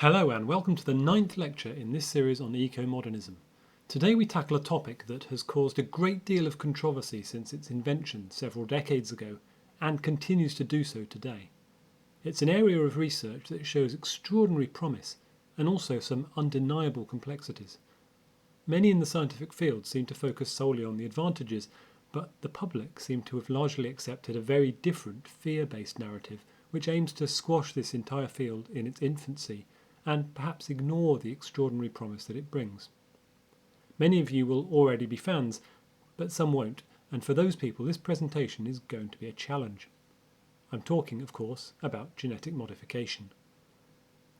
Hello and welcome to the 9th lecture in this series on EcoModernism. Today we tackle a topic that has caused a great deal of controversy since its invention several decades ago and continues to do so today. It's an area of research that shows extraordinary promise and also some undeniable complexities. Many in the scientific field seem to focus solely on the advantages, but the public seem to have largely accepted a very different fear-based narrative which aims to squash this entire field in its infancy and perhaps ignore the extraordinary promise that it brings. Many of you will already be fans, but some won't, and for those people this presentation is going to be a challenge. I'm talking, of course, about genetic modification.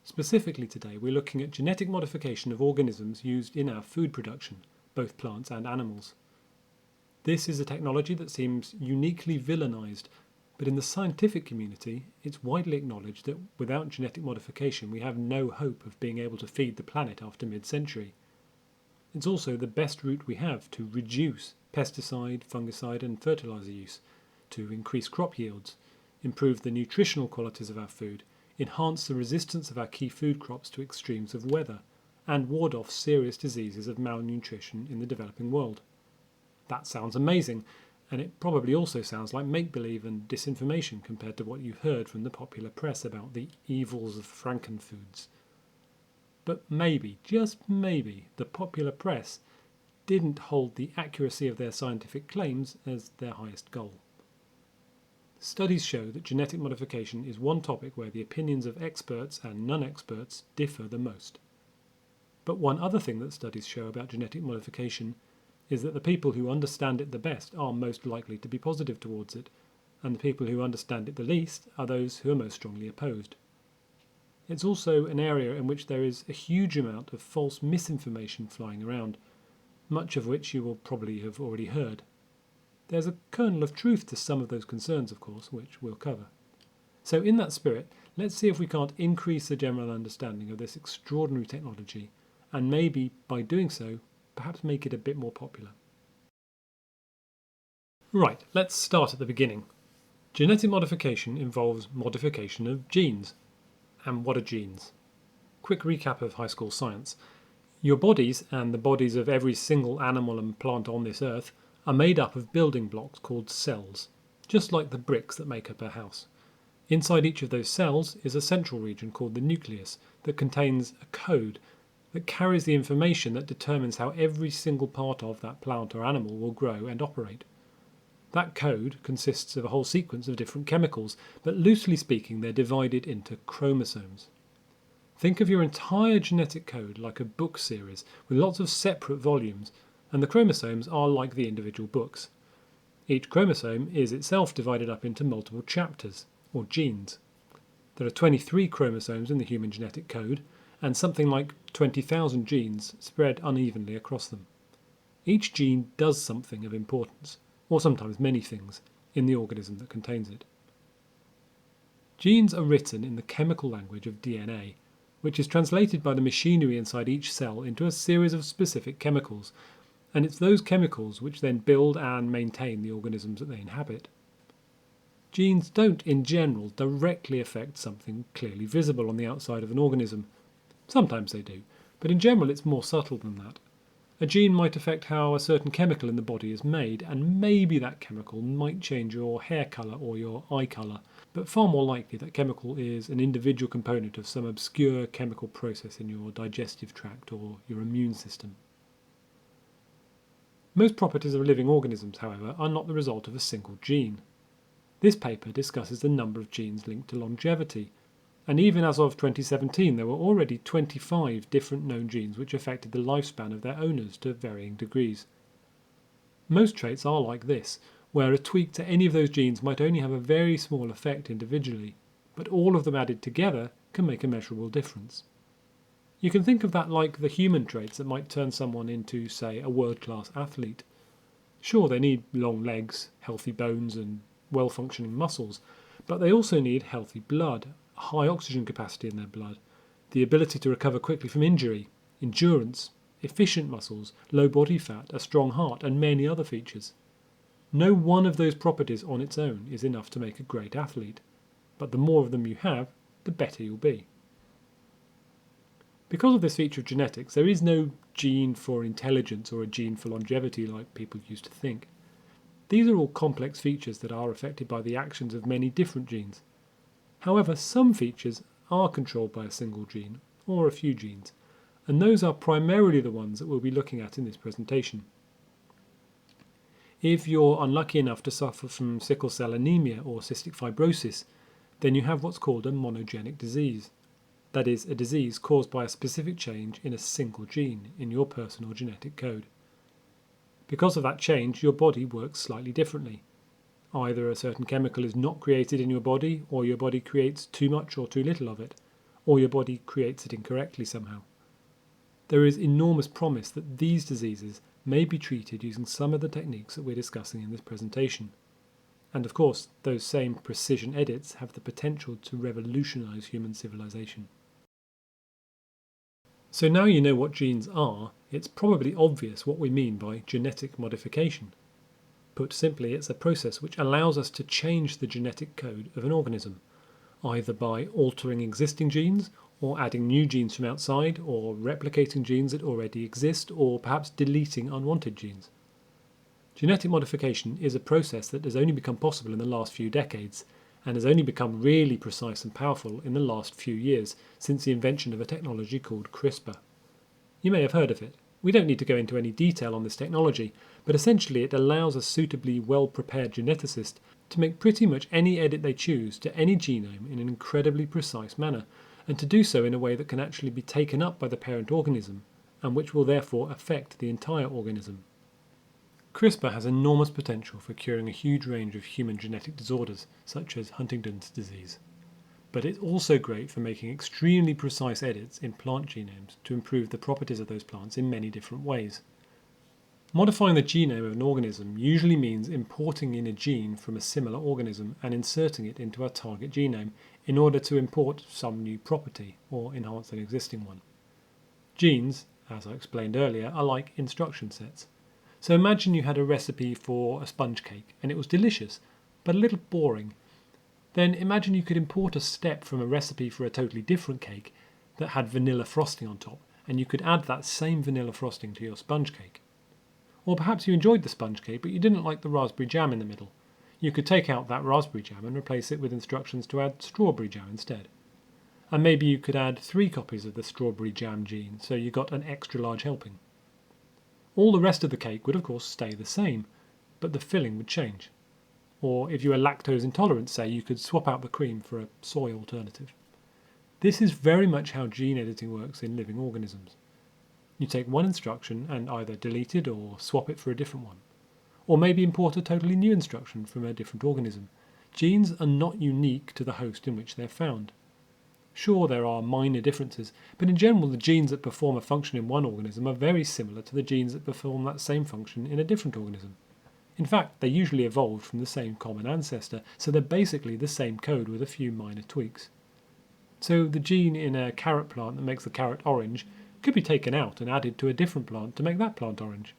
Specifically today we're looking at genetic modification of organisms used in our food production, both plants and animals. This is a technology that seems uniquely villainised, but in the scientific community it's widely acknowledged that without genetic modification we have no hope of being able to feed the planet after mid-century. It's also the best route we have to reduce pesticide, fungicide and fertiliser use, to increase crop yields, improve the nutritional qualities of our food, enhance the resistance of our key food crops to extremes of weather, and ward off serious diseases of malnutrition in the developing world. That sounds amazing, and it probably also sounds like make-believe and disinformation compared to what you've heard from the popular press about the evils of frankenfoods. But maybe, just maybe, the popular press didn't hold the accuracy of their scientific claims as their highest goal. Studies show that genetic modification is one topic where the opinions of experts and non-experts differ the most. But one other thing that studies show about genetic modification is that the people who understand it the best are most likely to be positive towards it, and the people who understand it the least are those who are most strongly opposed. It's also an area in which there is a huge amount of false misinformation flying around, much of which you will probably have already heard. There's a kernel of truth to some of those concerns, of course, which we'll cover. So in that spirit, let's see if we can't increase the general understanding of this extraordinary technology, and maybe, by doing so, perhaps make it a bit more popular. Right, let's start at the beginning. Genetic modification involves modification of genes. And what are genes? Quick recap of high school science. Your bodies, and the bodies of every single animal and plant on this earth, are made up of building blocks called cells, just like the bricks that make up a house. Inside each of those cells is a central region called the nucleus that contains a code that carries the information that determines how every single part of that plant or animal will grow and operate. That code consists of a whole sequence of different chemicals, but loosely speaking they're divided into chromosomes. Think of your entire genetic code like a book series with lots of separate volumes, and the chromosomes are like the individual books. Each chromosome is itself divided up into multiple chapters, or genes. There are 23 chromosomes in the human genetic code, and something like 20,000 genes spread unevenly across them. Each gene does something of importance, or sometimes many things, in the organism that contains it. Genes are written in the chemical language of DNA, which is translated by the machinery inside each cell into a series of specific chemicals, and it's those chemicals which then build and maintain the organisms that they inhabit. Genes don't, in general, directly affect something clearly visible on the outside of an organism. Sometimes they do, but in general it's more subtle than that. A gene might affect how a certain chemical in the body is made, and maybe that chemical might change your hair colour or your eye colour, but far more likely that chemical is an individual component of some obscure chemical process in your digestive tract or your immune system. Most properties of living organisms, however, are not the result of a single gene. This paper discusses the number of genes linked to longevity, and even as of 2017 there were already 25 different known genes which affected the lifespan of their owners to varying degrees. Most traits are like this, where a tweak to any of those genes might only have a very small effect individually, but all of them added together can make a measurable difference. You can think of that like the human traits that might turn someone into, say, a world-class athlete. Sure, they need long legs, healthy bones and well-functioning muscles, but they also need healthy blood, high oxygen capacity in their blood, the ability to recover quickly from injury, endurance, efficient muscles, low body fat, a strong heart, and many other features. No one of those properties on its own is enough to make a great athlete, but the more of them you have, the better you'll be. Because of this feature of genetics, there is no gene for intelligence or a gene for longevity like people used to think. These are all complex features that are affected by the actions of many different genes. However, some features are controlled by a single gene, or a few genes, and those are primarily the ones that we'll be looking at in this presentation. If you're unlucky enough to suffer from sickle cell anemia or cystic fibrosis, then you have what's called a monogenic disease. That is, a disease caused by a specific change in a single gene in your personal genetic code. Because of that change, your body works slightly differently. Either a certain chemical is not created in your body, or your body creates too much or too little of it, or your body creates it incorrectly somehow. There is enormous promise that these diseases may be treated using some of the techniques that we're discussing in this presentation. And of course, those same precision edits have the potential to revolutionize human civilization. So now you know what genes are, it's probably obvious what we mean by genetic modification. Put simply, it's a process which allows us to change the genetic code of an organism, either by altering existing genes, or adding new genes from outside, or replicating genes that already exist, or perhaps deleting unwanted genes. Genetic modification is a process that has only become possible in the last few decades, and has only become really precise and powerful in the last few years since the invention of a technology called CRISPR. You may have heard of it. We don't need to go into any detail on this technology, but essentially it allows a suitably well-prepared geneticist to make pretty much any edit they choose to any genome in an incredibly precise manner, and to do so in a way that can actually be taken up by the parent organism, and which will therefore affect the entire organism. CRISPR has enormous potential for curing a huge range of human genetic disorders, such as Huntington's disease. But it's also great for making extremely precise edits in plant genomes to improve the properties of those plants in many different ways. Modifying the genome of an organism usually means importing in a gene from a similar organism and inserting it into our target genome in order to import some new property or enhance an existing one. Genes, as I explained earlier, are like instruction sets. So imagine you had a recipe for a sponge cake and it was delicious, but a little boring. Then imagine you could import a step from a recipe for a totally different cake that had vanilla frosting on top, and you could add that same vanilla frosting to your sponge cake. Or perhaps you enjoyed the sponge cake, but you didn't like the raspberry jam in the middle. You could take out that raspberry jam and replace it with instructions to add strawberry jam instead. And maybe you could add 3 copies of the strawberry jam gene, so you got an extra large helping. All the rest of the cake would of course stay the same, but the filling would change. Or if you were lactose intolerant, say, you could swap out the cream for a soy alternative. This is very much how gene editing works in living organisms. You take one instruction and either delete it or swap it for a different one. Or maybe import a totally new instruction from a different organism. Genes are not unique to the host in which they're found. Sure, there are minor differences, but in general the genes that perform a function in one organism are very similar to the genes that perform that same function in a different organism. In fact, they usually evolved from the same common ancestor, so they're basically the same code with a few minor tweaks. So the gene in a carrot plant that makes the carrot orange could be taken out and added to a different plant to make that plant orange.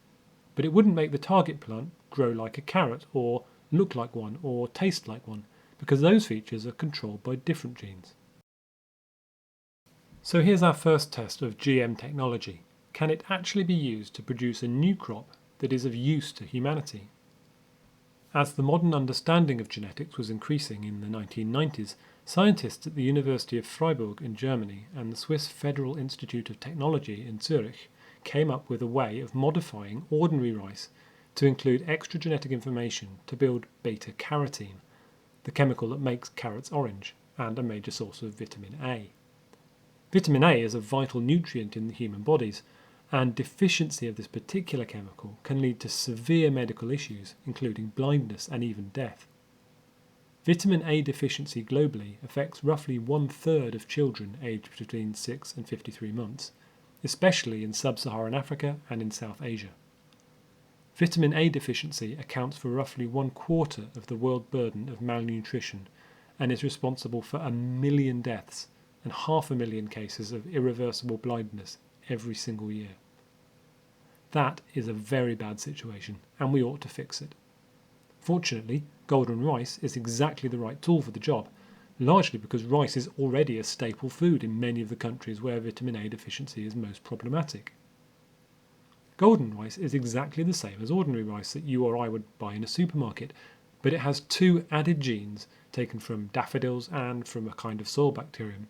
But it wouldn't make the target plant grow like a carrot, or look like one, or taste like one, because those features are controlled by different genes. So here's our first test of GM technology. Can it actually be used to produce a new crop that is of use to humanity? As the modern understanding of genetics was increasing in the 1990s, scientists at the University of Freiburg in Germany and the Swiss Federal Institute of Technology in Zurich came up with a way of modifying ordinary rice to include extra genetic information to build beta-carotene, the chemical that makes carrots orange and a major source of vitamin A. Vitamin A is a vital nutrient in the human bodies, and deficiency of this particular chemical can lead to severe medical issues, including blindness and even death. Vitamin A deficiency globally affects roughly 1/3 of children aged between 6 and 53 months, especially in sub-Saharan Africa and in South Asia. Vitamin A deficiency accounts for roughly 1/4 of the world burden of malnutrition and is responsible for 1 million deaths and 500,000 cases of irreversible blindness every single year. That is a very bad situation, and we ought to fix it. Fortunately, golden rice is exactly the right tool for the job, largely because rice is already a staple food in many of the countries where vitamin A deficiency is most problematic. Golden rice is exactly the same as ordinary rice that you or I would buy in a supermarket, but it has two added genes taken from daffodils and from a kind of soil bacterium,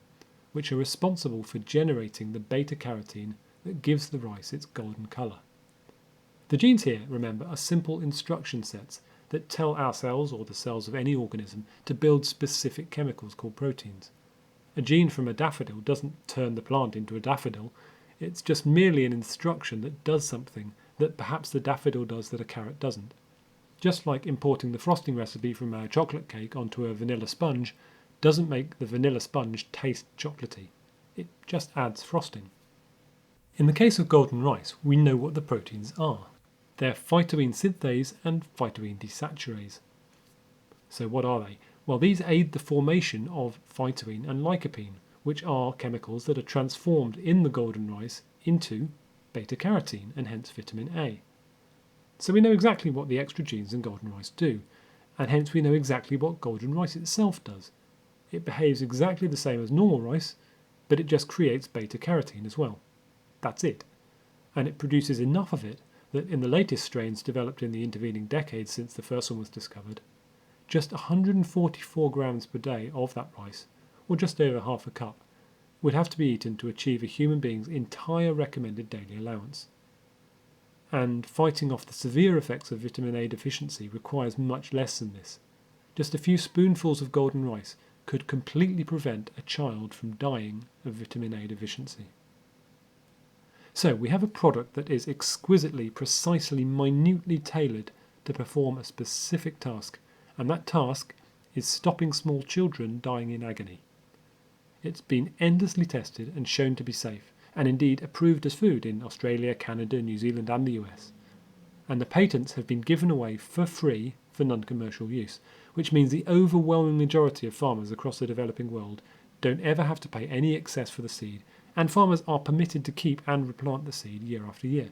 which are responsible for generating the beta-carotene that gives the rice its golden colour. The genes here, remember, are simple instruction sets that tell our cells, or the cells of any organism, to build specific chemicals called proteins. A gene from a daffodil doesn't turn the plant into a daffodil, it's just merely an instruction that does something that perhaps the daffodil does that a carrot doesn't. Just like importing the frosting recipe from a chocolate cake onto a vanilla sponge doesn't make the vanilla sponge taste chocolatey, it just adds frosting. In the case of golden rice, we know what the proteins are. They're phytoene synthase and phytoene desaturase. So what are they? Well, these aid the formation of phytoene and lycopene, which are chemicals that are transformed in the golden rice into beta-carotene and hence vitamin A. So we know exactly what the extra genes in golden rice do, and hence we know exactly what golden rice itself does. It behaves exactly the same as normal rice, but it just creates beta-carotene as well. That's it. And it produces enough of it that in the latest strains developed in the intervening decades since the first one was discovered, just 144 grams per day of that rice, or just over half a cup, would have to be eaten to achieve a human being's entire recommended daily allowance. And fighting off the severe effects of vitamin A deficiency requires much less than this. Just a few spoonfuls of golden rice could completely prevent a child from dying of vitamin A deficiency. So we have a product that is exquisitely, precisely, minutely tailored to perform a specific task, and that task is stopping small children dying in agony. It's been endlessly tested and shown to be safe, and indeed approved as food in Australia, Canada, New Zealand and the US. And the patents have been given away for free for non-commercial use, which means the overwhelming majority of farmers across the developing world don't ever have to pay any excess for the seed, and farmers are permitted to keep and replant the seed year after year.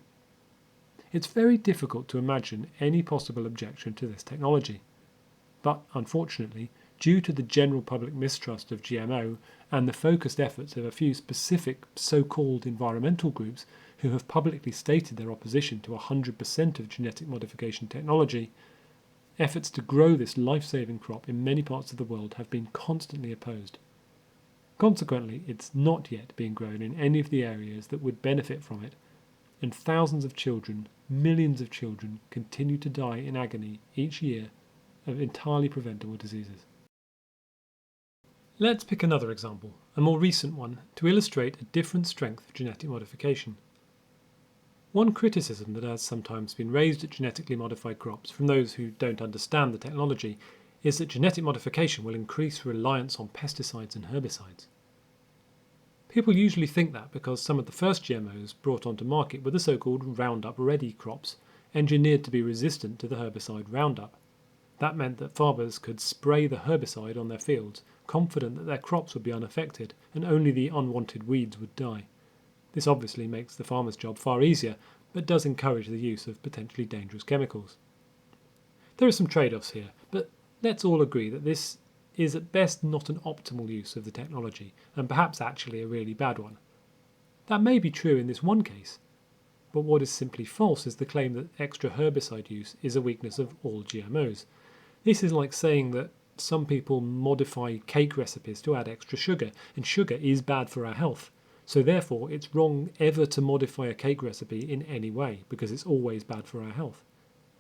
It's very difficult to imagine any possible objection to this technology. But unfortunately, due to the general public mistrust of GMO and the focused efforts of a few specific so-called environmental groups who have publicly stated their opposition to 100% of genetic modification technology, efforts to grow this life-saving crop in many parts of the world have been constantly opposed. Consequently, it's not yet being grown in any of the areas that would benefit from it, and thousands of children, millions of children, continue to die in agony each year of entirely preventable diseases. Let's pick another example, a more recent one, to illustrate a different strength of genetic modification. One criticism that has sometimes been raised at genetically modified crops from those who don't understand the technology is that genetic modification will increase reliance on pesticides and herbicides. People usually think that because some of the first GMOs brought onto market were the so-called Roundup-ready crops, engineered to be resistant to the herbicide Roundup. That meant that farmers could spray the herbicide on their fields, confident that their crops would be unaffected and only the unwanted weeds would die. This obviously makes the farmer's job far easier, but does encourage the use of potentially dangerous chemicals. There are some trade-offs here, but let's all agree that this is at best not an optimal use of the technology, and perhaps actually a really bad one. That may be true in this one case, but what is simply false is the claim that extra herbicide use is a weakness of all GMOs. This is like saying that some people modify cake recipes to add extra sugar, and sugar is bad for our health. So therefore it's wrong ever to modify a cake recipe in any way, because it's always bad for our health.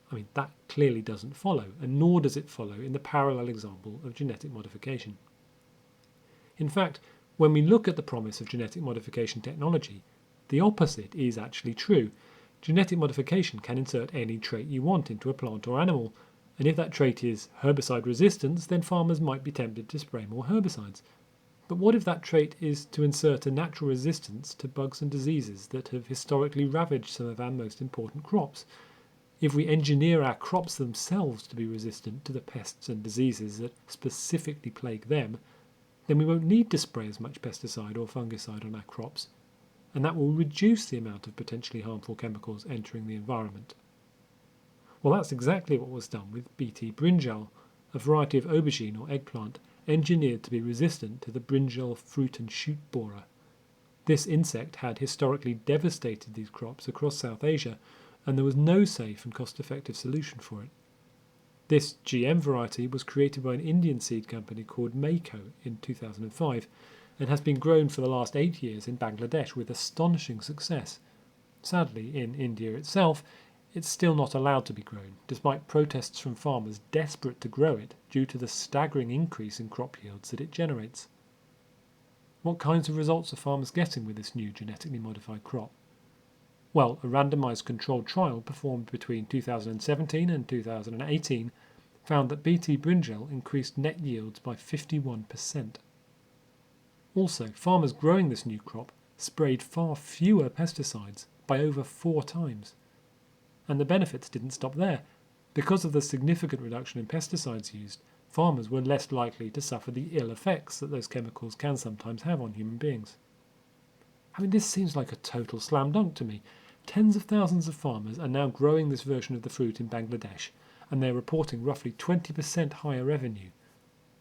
I mean, that clearly doesn't follow, and nor does it follow in the parallel example of genetic modification. In fact, when we look at the promise of genetic modification technology, the opposite is actually true. Genetic modification can insert any trait you want into a plant or animal, and if that trait is herbicide resistance, then farmers might be tempted to spray more herbicides. But what if that trait is to insert a natural resistance to bugs and diseases that have historically ravaged some of our most important crops? If we engineer our crops themselves to be resistant to the pests and diseases that specifically plague them, then we won't need to spray as much pesticide or fungicide on our crops, and that will reduce the amount of potentially harmful chemicals entering the environment. Well, that's exactly what was done with BT brinjal, a variety of aubergine or eggplant, engineered to be resistant to the brinjal fruit and shoot borer. This insect had historically devastated these crops across South Asia, and there was no safe and cost-effective solution for it. This GM variety was created by an Indian seed company called Mako in 2005 and has been grown for the last 8 years in Bangladesh with astonishing success. Sadly, in India itself, it's still not allowed to be grown, despite protests from farmers desperate to grow it due to the staggering increase in crop yields that it generates. What kinds of results are farmers getting with this new genetically modified crop? Well, a randomised controlled trial performed between 2017 and 2018 found that Bt brinjal increased net yields by 51%. Also, farmers growing this new crop sprayed far fewer pesticides, by over 4 times. And the benefits didn't stop there. Because of the significant reduction in pesticides used, farmers were less likely to suffer the ill effects that those chemicals can sometimes have on human beings. I mean, this seems like a total slam dunk to me. Tens of thousands of farmers are now growing this version of the fruit in Bangladesh, and they're reporting roughly 20% higher revenue.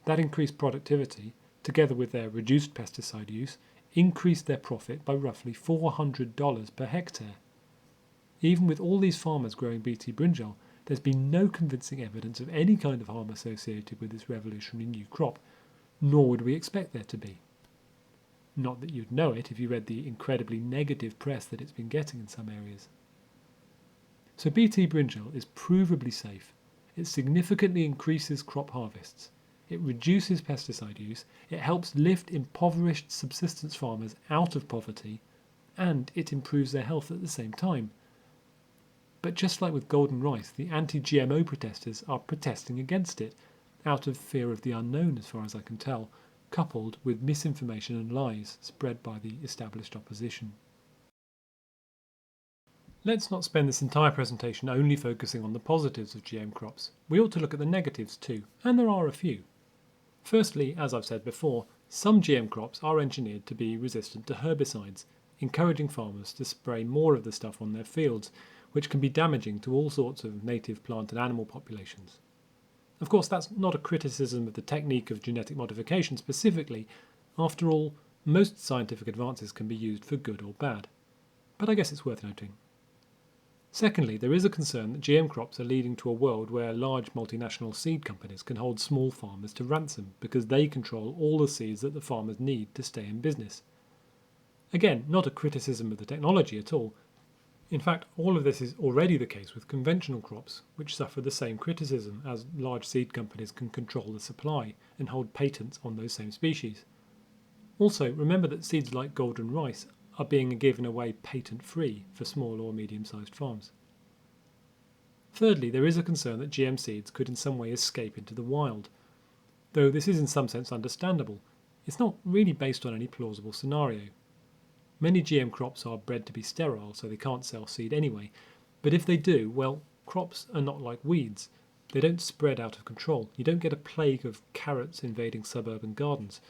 That increased productivity, together with their reduced pesticide use, increased their profit by roughly $400 per hectare. Even with all these farmers growing Bt brinjal, there's been no convincing evidence of any kind of harm associated with this revolutionary new crop, nor would we expect there to be. Not that you'd know it if you read the incredibly negative press that it's been getting in some areas. So Bt brinjal is provably safe. It significantly increases crop harvests. It reduces pesticide use, it helps lift impoverished subsistence farmers out of poverty, and it improves their health at the same time. But just like with golden rice, the anti-GMO protesters are protesting against it, out of fear of the unknown as far as I can tell, coupled with misinformation and lies spread by the established opposition. Let's not spend this entire presentation only focusing on the positives of GM crops. We ought to look at the negatives too, and there are a few. Firstly, as I've said before, some GM crops are engineered to be resistant to herbicides, encouraging farmers to spray more of the stuff on their fields, which can be damaging to all sorts of native plant and animal populations. Of course, that's not a criticism of the technique of genetic modification specifically. After all, most scientific advances can be used for good or bad. But I guess it's worth noting. Secondly, there is a concern that GM crops are leading to a world where large multinational seed companies can hold small farmers to ransom because they control all the seeds that the farmers need to stay in business. Again, not a criticism of the technology at all. In fact, all of this is already the case with conventional crops, which suffer the same criticism as large seed companies can control the supply and hold patents on those same species. Also, remember that seeds like golden rice are being given away patent-free for small or medium-sized farms. Thirdly, there is a concern that GM seeds could in some way escape into the wild. Though this is in some sense understandable, it's not really based on any plausible scenario. Many GM crops are bred to be sterile, so they can't sell seed anyway, but if they do, well, crops are not like weeds. They don't spread out of control. You don't get a plague of carrots invading suburban gardens.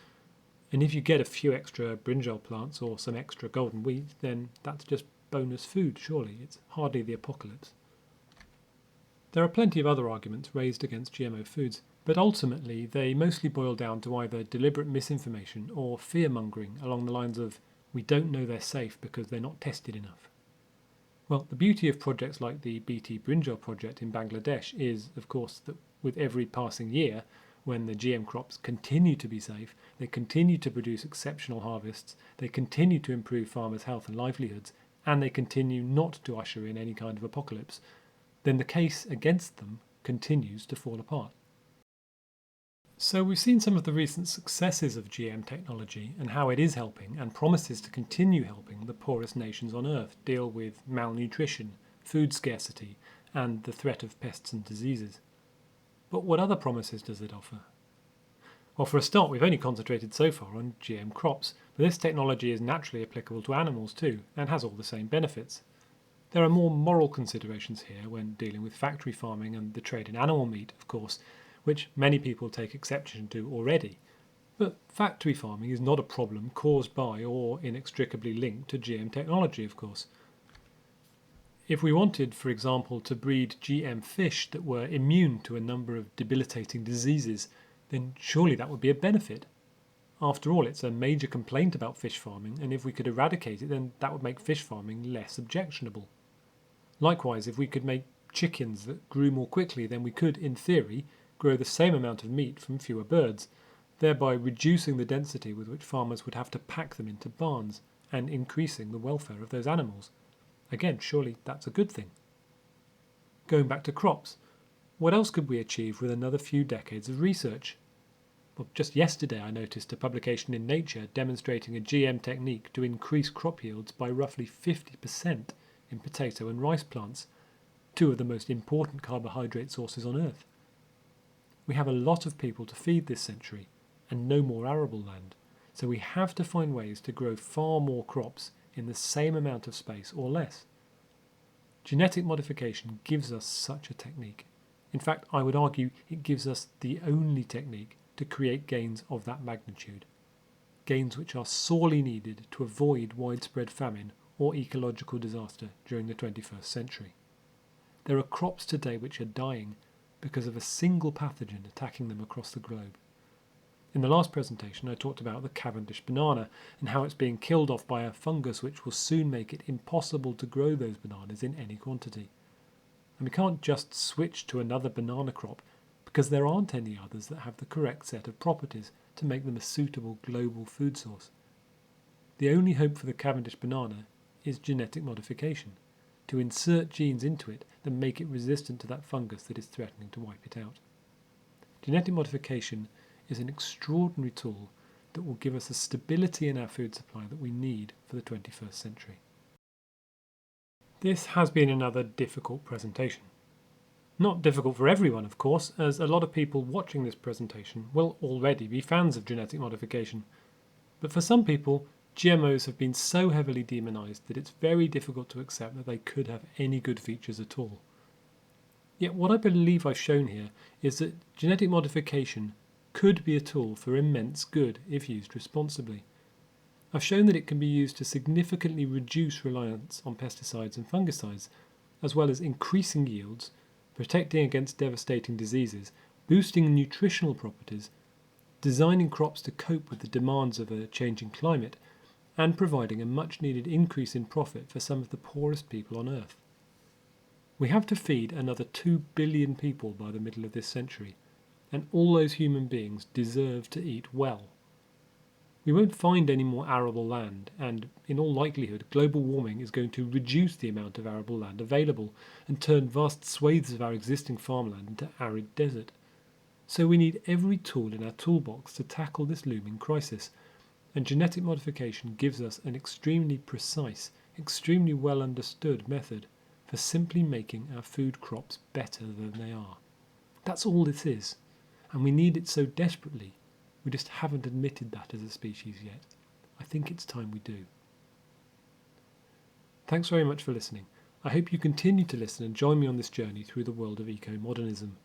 And if you get a few extra brinjal plants or some extra golden wheat, then that's just bonus food, surely. It's hardly the apocalypse. There are plenty of other arguments raised against GMO foods, but ultimately they mostly boil down to either deliberate misinformation or fear-mongering along the lines of, we don't know they're safe because they're not tested enough. Well, the beauty of projects like the Bt brinjal project in Bangladesh is, of course, that with every passing year, when the GM crops continue to be safe, they continue to produce exceptional harvests, they continue to improve farmers' health and livelihoods, and they continue not to usher in any kind of apocalypse, then the case against them continues to fall apart. So we've seen some of the recent successes of GM technology and how it is helping and promises to continue helping the poorest nations on Earth deal with malnutrition, food scarcity, and the threat of pests and diseases. But what other promises does it offer? Well, for a start, we've only concentrated so far on GM crops, but this technology is naturally applicable to animals too, and has all the same benefits. There are more moral considerations here when dealing with factory farming and the trade in animal meat, of course, which many people take exception to already. But factory farming is not a problem caused by or inextricably linked to GM technology, of course. If we wanted, for example, to breed GM fish that were immune to a number of debilitating diseases, then surely that would be a benefit. After all, it's a major complaint about fish farming, and if we could eradicate it, then that would make fish farming less objectionable. Likewise, if we could make chickens that grew more quickly, then we could, in theory, grow the same amount of meat from fewer birds, thereby reducing the density with which farmers would have to pack them into barns and increasing the welfare of those animals. Again, surely that's a good thing. Going back to crops, what else could we achieve with another few decades of research? Well, just yesterday I noticed a publication in Nature demonstrating a GM technique to increase crop yields by roughly 50% in potato and rice plants, two of the most important carbohydrate sources on Earth. We have a lot of people to feed this century and no more arable land, so we have to find ways to grow far more crops in the same amount of space or less. Genetic modification gives us such a technique. In fact, I would argue it gives us the only technique to create gains of that magnitude, gains which are sorely needed to avoid widespread famine or ecological disaster during the 21st century. There are crops today which are dying because of a single pathogen attacking them across the globe. In the last presentation I talked about the Cavendish banana and how it's being killed off by a fungus which will soon make it impossible to grow those bananas in any quantity. And we can't just switch to another banana crop because there aren't any others that have the correct set of properties to make them a suitable global food source. The only hope for the Cavendish banana is genetic modification, to insert genes into it that make it resistant to that fungus that is threatening to wipe it out. Genetic modification is an extraordinary tool that will give us a stability in our food supply that we need for the 21st century. This has been another difficult presentation. Not difficult for everyone, of course, as a lot of people watching this presentation will already be fans of genetic modification. But for some people, GMOs have been so heavily demonised that it's very difficult to accept that they could have any good features at all. Yet what I believe I've shown here is that genetic modification could be a tool for immense good if used responsibly. I've shown that it can be used to significantly reduce reliance on pesticides and fungicides, as well as increasing yields, protecting against devastating diseases, boosting nutritional properties, designing crops to cope with the demands of a changing climate, and providing a much-needed increase in profit for some of the poorest people on Earth. We have to feed another 2 billion people by the middle of this century, and all those human beings deserve to eat well. We won't find any more arable land, and in all likelihood global warming is going to reduce the amount of arable land available and turn vast swathes of our existing farmland into arid desert. So we need every tool in our toolbox to tackle this looming crisis, and genetic modification gives us an extremely precise, extremely well understood method for simply making our food crops better than they are. That's all this is, and we need it so desperately. We just haven't admitted that as a species yet. I think it's time we do. Thanks very much for listening. I hope you continue to listen and join me on this journey through the world of eco-modernism.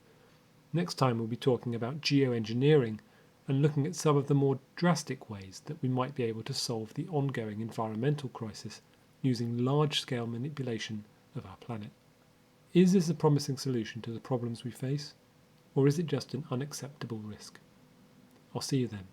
Next time we'll be talking about geoengineering and looking at some of the more drastic ways that we might be able to solve the ongoing environmental crisis using large-scale manipulation of our planet. Is this a promising solution to the problems we face, or is it just an unacceptable risk? I'll see you then.